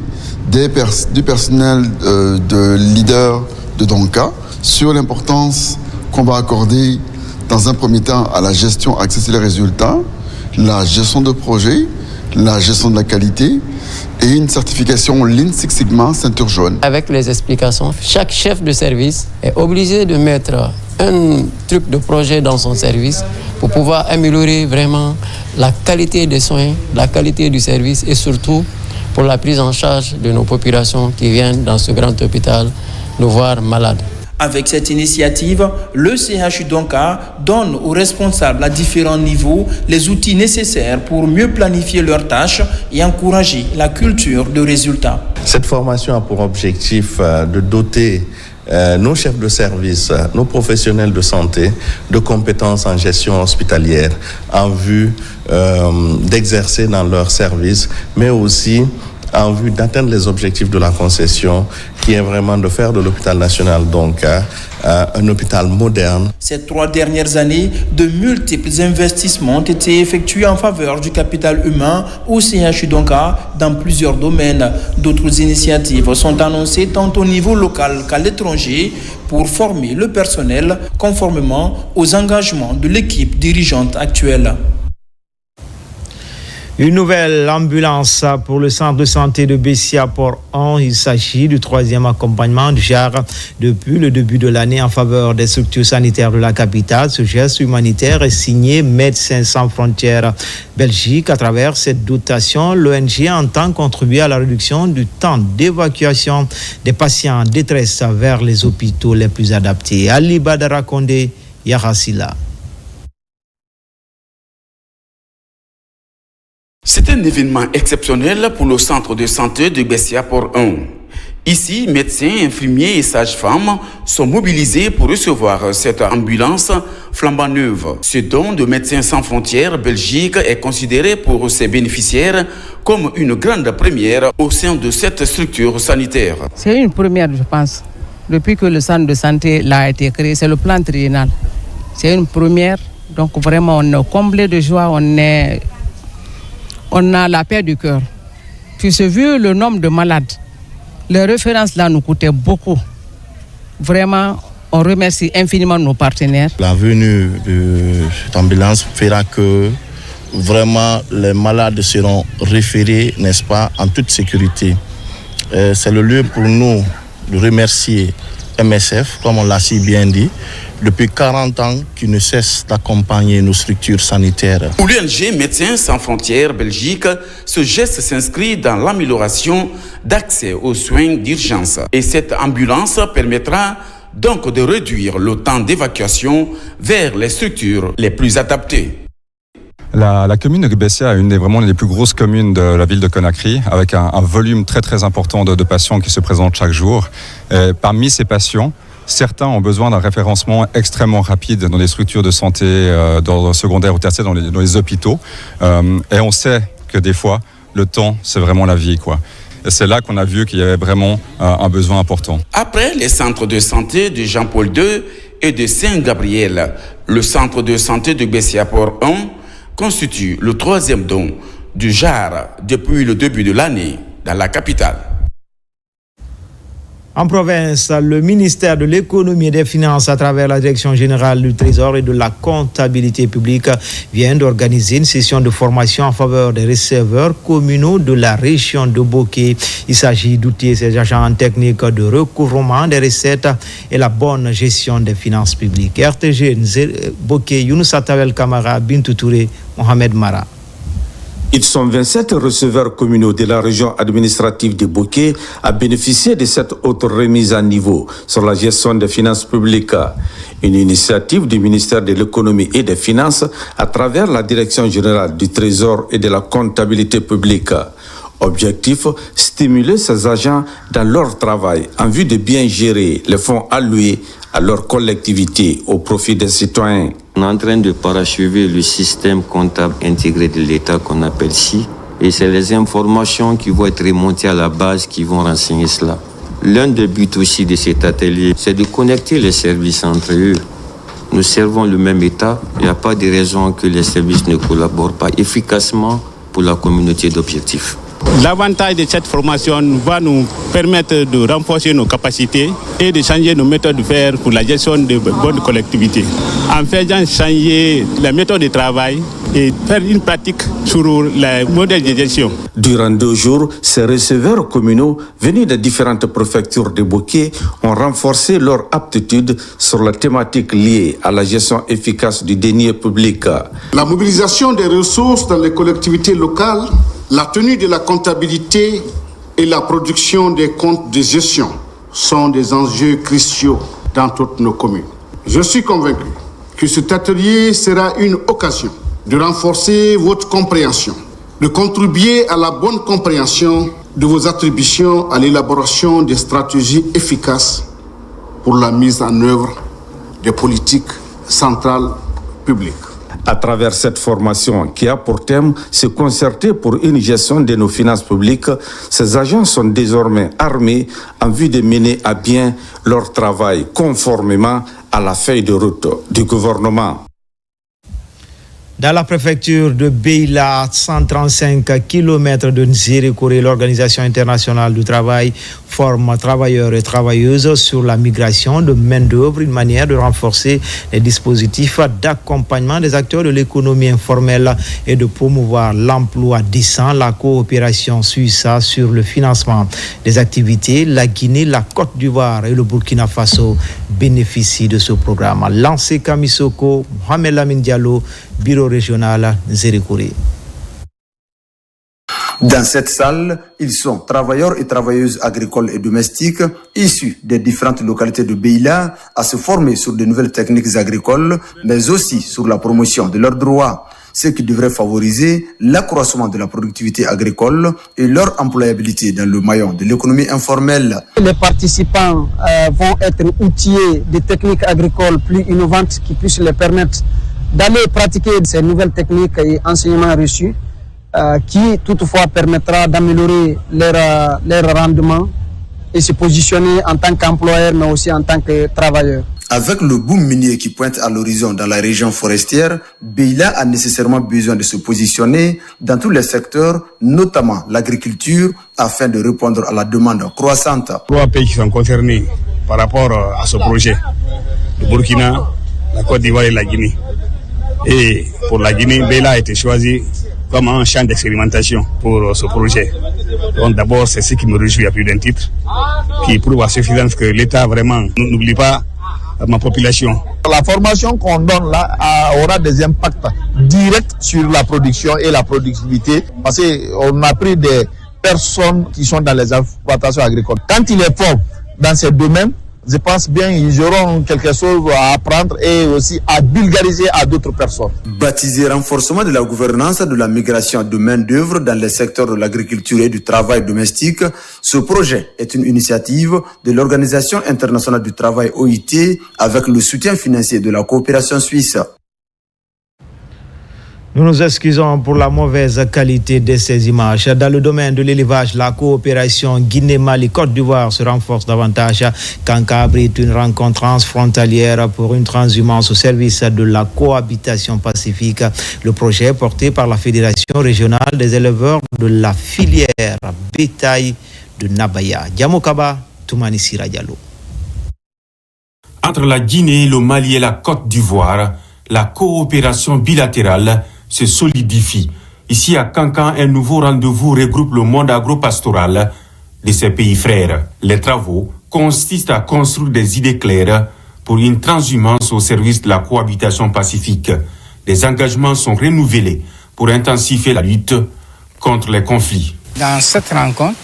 du personnel de leader de Donka sur l'importance qu'on va accorder dans un premier temps à la gestion axée les résultats, la gestion de projet, la gestion de la qualité et une certification Lean Six Sigma ceinture jaune. Avec les explications, chaque chef de service est obligé de mettre un truc de projet dans son service pour pouvoir améliorer vraiment la qualité des soins, la qualité du service et surtout pour la prise en charge de nos populations qui viennent dans ce grand hôpital nous voir malades. Avec cette initiative, le CHU Donka donne aux responsables à différents niveaux les outils nécessaires pour mieux planifier leurs tâches et encourager la culture de résultats. Cette formation a pour objectif de doter nos chefs de service, nos professionnels de santé de compétences en gestion hospitalière en vue d'exercer dans leur service, mais aussi en vue d'atteindre les objectifs de la concession, qui est vraiment de faire de l'hôpital national Donka un hôpital moderne. Ces 3 dernières années, de multiples investissements ont été effectués en faveur du capital humain au CHU Donka dans plusieurs domaines. D'autres initiatives sont annoncées tant au niveau local qu'à l'étranger pour former le personnel conformément aux engagements de l'équipe dirigeante actuelle. Une nouvelle ambulance pour le centre de santé de Bessia-Port-1. Il s'agit du 3e accompagnement du JAR depuis le début de l'année en faveur des structures sanitaires de la capitale. Ce geste humanitaire est signé Médecins sans frontières Belgique. À travers cette dotation, l'ONG entend contribuer à la réduction du temps d'évacuation des patients en détresse vers les hôpitaux les plus adaptés. Ali Badara Kondé, Yarasila. C'est un événement exceptionnel pour le centre de santé de Bessia-Port-1. Ici, médecins, infirmiers et sages-femmes sont mobilisés pour recevoir cette ambulance flambant neuve. Ce don de Médecins sans frontières Belgique est considéré pour ses bénéficiaires comme une grande première au sein de cette structure sanitaire. C'est une première, je pense. Depuis que le centre de santé là a été créé, c'est le plan triennal. C'est une première. Donc vraiment, on est comblé de joie, on a la paix du cœur. Puis vu le nombre de malades, les références là nous coûtaient beaucoup. Vraiment, on remercie infiniment nos partenaires. La venue de cette ambulance fera que vraiment les malades seront référés, n'est-ce pas, en toute sécurité. C'est le lieu pour nous de remercier MSF, comme on l'a si bien dit, depuis 40 ans qui ne cesse d'accompagner nos structures sanitaires. Pour l'ONG Médecins sans frontières Belgique, ce geste s'inscrit dans l'amélioration d'accès aux soins d'urgence. Et cette ambulance permettra donc de réduire le temps d'évacuation vers les structures les plus adaptées. La commune de Bessia est une des vraiment les plus grosses communes de la ville de Conakry, avec un volume très important de patients qui se présentent chaque jour. Parmi ces patients, certains ont besoin d'un référencement extrêmement rapide dans les structures de santé d'ordre secondaire ou tertiaire, dans les hôpitaux. Et on sait que des fois, le temps, c'est vraiment la vie, quoi. Et c'est là qu'on a vu qu'il y avait vraiment un besoin important. Après les centres de santé de Jean-Paul II et de Saint-Gabriel, le centre de santé de Bessia-Port-1 constitue le 3e don du JAR depuis le début de l'année dans la capitale. En province, le ministère de l'économie et des finances, à travers la direction générale du Trésor et de la comptabilité publique, vient d'organiser une session de formation en faveur des receveurs communaux de la région de Boké. Il s'agit d'outiller ces agents techniques de recouvrement des recettes et la bonne gestion des finances publiques. RTG Boké, Younous Atavel Kamara, Bintou Touré, Mohamed Mara. Ils sont 27 receveurs communaux de la région administrative de Boké à bénéficier de cette autre remise à niveau sur la gestion des finances publiques. Une initiative du ministère de l'économie et des finances à travers la direction générale du Trésor et de la comptabilité publique. Objectif, stimuler ces agents dans leur travail en vue de bien gérer les fonds alloués à leur collectivité au profit des citoyens. On est en train de parachever le système comptable intégré de l'État qu'on appelle SI. Et c'est les informations qui vont être remontées à la base qui vont renseigner cela. L'un des buts aussi de cet atelier, c'est de connecter les services entre eux Nous servons le même État. Il n'y a pas de raison que les services ne collaborent pas efficacement pour la communauté d'objectifs. L'avantage de cette formation va nous permettre de renforcer nos capacités et de changer nos méthodes de faire pour la gestion de bonnes collectivités. En faisant changer la méthode de travail et faire une pratique sur les modèles de gestion. Durant 2 jours, ces receveurs communaux venus de différentes préfectures de Boké ont renforcé leur aptitude sur la thématique liée à la gestion efficace du denier public. La mobilisation des ressources dans les collectivités locales, la tenue de la comptabilité et la production des comptes de gestion sont des enjeux cruciaux dans toutes nos communes. Je suis convaincu que cet atelier sera une occasion de renforcer votre compréhension, de contribuer à la bonne compréhension de vos attributions à l'élaboration des stratégies efficaces pour la mise en œuvre des politiques centrales publiques. À travers cette formation qui a pour thème se concerter pour une gestion de nos finances publiques, ces agents sont désormais armés en vue de mener à bien leur travail conformément à la feuille de route du gouvernement. Dans la préfecture de Beila, 135 km de Nzérékoré, l'Organisation internationale du travail forme travailleurs et travailleuses sur la migration de main-d'œuvre, une manière de renforcer les dispositifs d'accompagnement des acteurs de l'économie informelle et de promouvoir l'emploi décent, la coopération suisse sur le financement des activités. La Guinée, la Côte d'Ivoire et le Burkina Faso bénéficient de ce programme. Lancé Kamisoko, Mohamed Lamine Diallo, Bureau régional Nzérékoré. Dans cette salle, ils sont travailleurs et travailleuses agricoles et domestiques issus des différentes localités de Beila à se former sur de nouvelles techniques agricoles, mais aussi sur la promotion de leurs droits, ce qui devrait favoriser l'accroissement de la productivité agricole et leur employabilité dans le maillon de l'économie informelle. Les participants vont être outillés de techniques agricoles plus innovantes qui puissent les permettre d'aller pratiquer ces nouvelles techniques et enseignements reçus qui toutefois permettra d'améliorer leur rendement et se positionner en tant qu'employeur mais aussi en tant que travailleur. Avec le boom minier qui pointe à l'horizon dans la région forestière, Beila a nécessairement besoin de se positionner dans tous les secteurs, notamment l'agriculture, afin de répondre à la demande croissante. 3 pays qui sont concernés par rapport à ce projet, le Burkina, la Côte d'Ivoire et la Guinée. Et pour la Guinée, Beila a été choisi comme un champ d'expérimentation pour ce projet. Donc d'abord, c'est ce qui me réjouit à plus d'un titre, qui prouve à suffisance que l'État vraiment n'oublie pas ma population. La formation qu'on donne là aura des impacts directs sur la production et la productivité, parce qu'on a pris des personnes qui sont dans les exploitations agricoles. Quand ils les forment dans ces domaines, je pense bien qu'ils auront quelque chose à apprendre et aussi à vulgariser à d'autres personnes. Baptisé renforcement de la gouvernance de la migration de main-d'œuvre dans les secteurs de l'agriculture et du travail domestique, ce projet est une initiative de l'Organisation internationale du travail OIT avec le soutien financier de la coopération suisse. Nous nous excusons pour la mauvaise qualité de ces images. Dans le domaine de l'élevage, la coopération Guinée-Mali-Côte d'Ivoire se renforce davantage. Kanka abrite une rencontre transfrontalière pour une transhumance au service de la cohabitation pacifique. Le projet porté par la Fédération régionale des éleveurs de la filière bétail de Nabaya. Diamokaba, Toumani Sira Diallo. Entre la Guinée, le Mali et la Côte d'Ivoire, la coopération bilatérale se solidifie. Ici à Kankan, un nouveau rendez-vous regroupe le monde agro-pastoral de ces pays frères. Les travaux consistent à construire des idées claires pour une transhumance au service de la cohabitation pacifique. Des engagements sont renouvelés pour intensifier la lutte contre les conflits. Dans cette rencontre,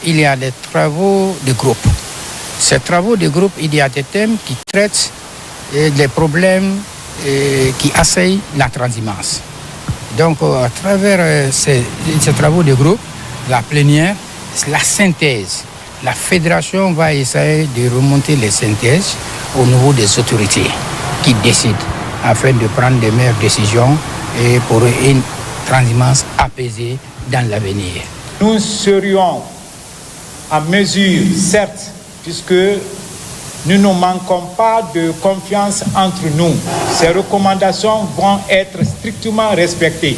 il y a des travaux de groupe. Ces travaux de groupe, il y a des thèmes qui traitent des problèmes qui assaillent la transhumance. Donc, à travers ces travaux de groupe, la plénière, la synthèse, la fédération va essayer de remonter les synthèses au niveau des autorités qui décident afin de prendre des meilleures décisions et pour une transhumance apaisée dans l'avenir. Nous serions à mesure, certes, puisque nous ne manquons pas de confiance entre nous. Ces recommandations vont être strictement respectées.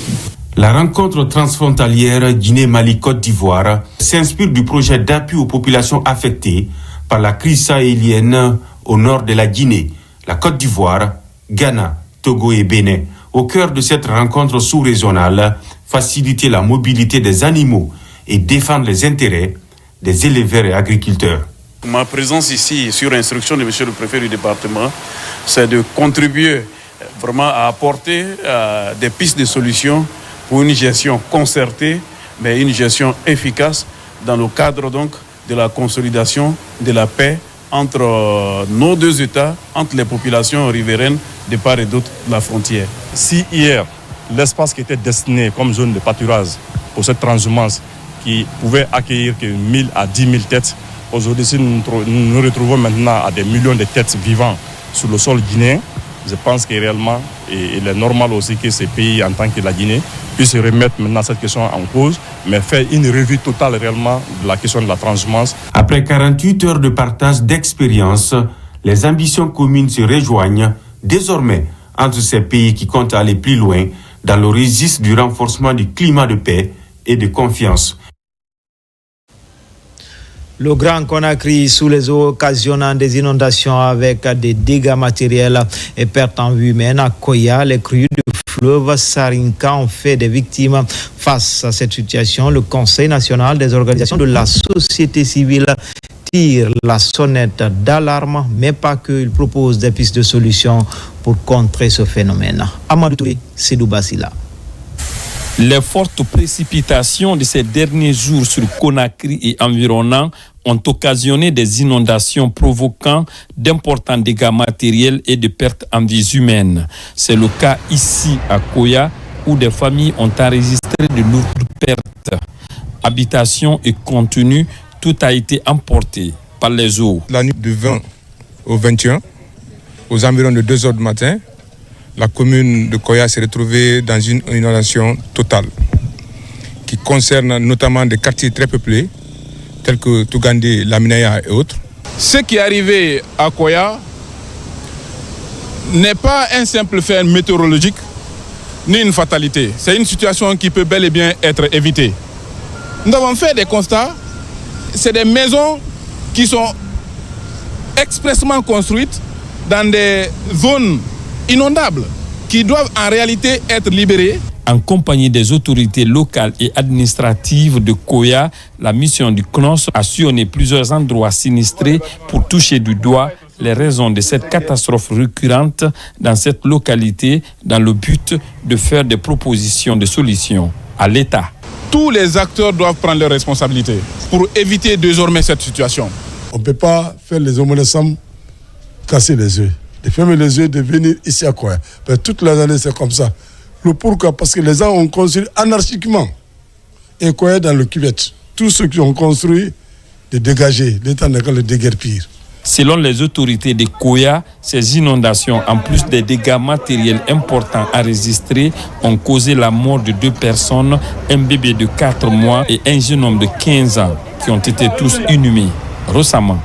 La rencontre transfrontalière Guinée-Mali-Côte d'Ivoire s'inspire du projet d'appui aux populations affectées par la crise sahélienne au nord de la Guinée, la Côte d'Ivoire, Ghana, Togo et Bénin. Au cœur de cette rencontre sous-régionale, faciliter la mobilité des animaux et défendre les intérêts des éleveurs et agriculteurs. Ma présence ici, sur instruction de monsieur le préfet du département, c'est de contribuer vraiment à apporter des pistes de solutions pour une gestion concertée, mais une gestion efficace dans le cadre donc de la consolidation de la paix entre nos deux États, entre les populations riveraines de part et d'autre de la frontière. Si hier, l'espace qui était destiné comme zone de pâturage pour cette transhumance qui pouvait accueillir que 1000 à 10 000 têtes, aujourd'hui, si nous nous retrouvons maintenant à des millions de têtes vivant sur le sol guinéen, je pense que réellement, il est normal aussi que ces pays, en tant que la Guinée, puissent remettre maintenant cette question en cause, mais faire une revue totale réellement de la question de la transhumance. Après 48 heures de partage d'expérience, les ambitions communes se rejoignent désormais entre ces pays qui comptent aller plus loin dans le registre du renforcement du climat de paix et de confiance. Le Grand Conakry sous les eaux occasionnant des inondations avec des dégâts matériels et pertes en vie humaine. À Koya, les crues du fleuve Sarinka ont fait des victimes. Face à cette situation, le Conseil national des organisations de la société civile tire la sonnette d'alarme, mais pas que. Il propose des pistes de solutions pour contrer ce phénomène. Amadou Touré, Sédou Basila. Les fortes précipitations de ces derniers jours sur Conakry et environnants ont occasionné des inondations provoquant d'importants dégâts matériels et de pertes en vies humaines. C'est le cas ici à Koya où des familles ont enregistré de lourdes pertes. Habitations et contenu, tout a été emporté par les eaux. La nuit du 20 au 21, aux environs de 2 heures du matin, la commune de Koya s'est retrouvée dans une inondation totale qui concerne notamment des quartiers très peuplés tels que Tougandé, Laminaya et autres. Ce qui est arrivé à Koya n'est pas un simple fait météorologique ni une fatalité. C'est une situation qui peut bel et bien être évitée. Nous avons fait des constats. C'est des maisons qui sont expressément construites dans des zones inondables qui doivent en réalité être libérées. En compagnie des autorités locales et administratives de Koya, la mission du CNOS a sillonné plusieurs endroits sinistrés pour toucher du doigt les raisons de cette catastrophe récurrente dans cette localité dans le but de faire des propositions de solutions à l'État. Tous les acteurs doivent prendre leurs responsabilités pour éviter désormais cette situation. On ne peut pas faire les hommes ensemble, casser les yeux. De fermer les yeux, de venir ici à Koya. Toutes les années, c'est comme ça. Le pourquoi? Parce que les gens ont construit anarchiquement. Et Koya dans le cuvette. Tous ceux qui ont construit, de dégager. L'État n'est qu'à le déguerpir. Selon les autorités de Koya, ces inondations, en plus des dégâts matériels importants enregistrés, ont causé la mort de 2 personnes, un bébé de 4 mois et un jeune homme de 15 ans, qui ont été tous inhumés récemment.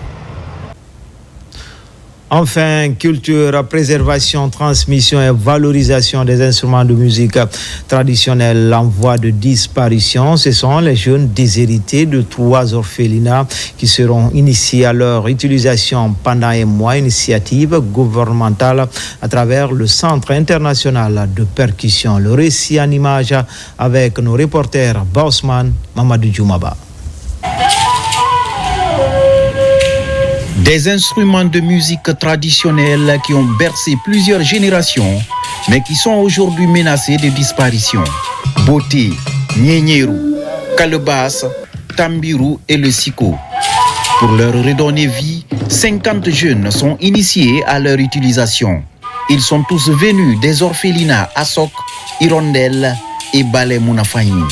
Enfin, culture, préservation, transmission et valorisation des instruments de musique traditionnels en voie de disparition. Ce sont les jeunes déshérités de 3 orphelinats qui seront initiés à leur utilisation pendant un mois. Initiative gouvernementale à travers le Centre international de percussion. Le récit en image avec nos reporters Bosman, Mamadou Djoumaba. Des instruments de musique traditionnels qui ont bercé plusieurs générations, mais qui sont aujourd'hui menacés de disparition. Boté, Nyényérou, Calebasse, Tambirou et le Siko. Pour leur redonner vie, 50 jeunes sont initiés à leur utilisation. Ils sont tous venus des orphelinats Assok, Hirondelle et Balé Mounafani.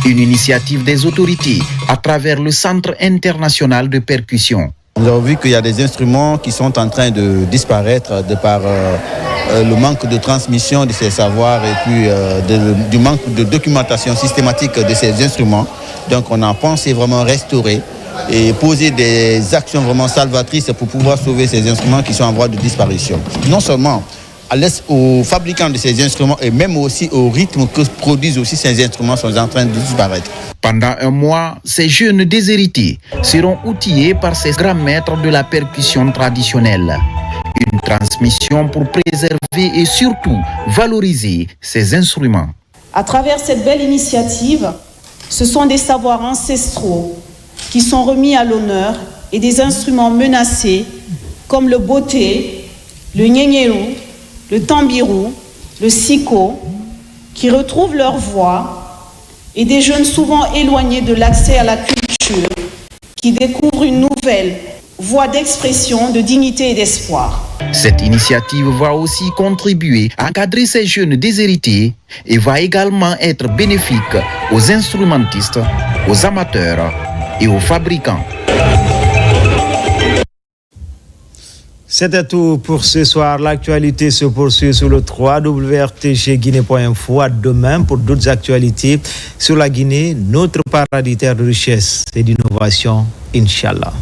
Une initiative des autorités à travers le Centre international de percussion. Nous avons vu qu'il y a des instruments qui sont en train de disparaître de par le manque de transmission de ces savoirs et puis du manque de documentation systématique de ces instruments. Donc on a pensé vraiment restaurer et poser des actions vraiment salvatrices pour pouvoir sauver ces instruments qui sont en voie de disparition. Non seulement aux fabricants de ces instruments et même aussi au rythme que produisent aussi ces instruments sont en train de disparaître. Pendant un mois, ces jeunes déshérités seront outillés par ces grands maîtres de la percussion traditionnelle. Une transmission pour préserver et surtout valoriser ces instruments. À travers cette belle initiative, ce sont des savoirs ancestraux qui sont remis à l'honneur et des instruments menacés comme le boté, le nyényérou, le tambirou, le siko, qui retrouvent leur voix, et des jeunes souvent éloignés de l'accès à la culture, qui découvrent une nouvelle voie d'expression, de dignité et d'espoir. Cette initiative va aussi contribuer à encadrer ces jeunes déshérités et va également être bénéfique aux instrumentistes, aux amateurs et aux fabricants. C'était tout pour ce soir. L'actualité se poursuit sur le www.rtgguinée.info. À demain pour d'autres actualités sur la Guinée, notre paradis terre de richesse et d'innovation, Inch'Allah.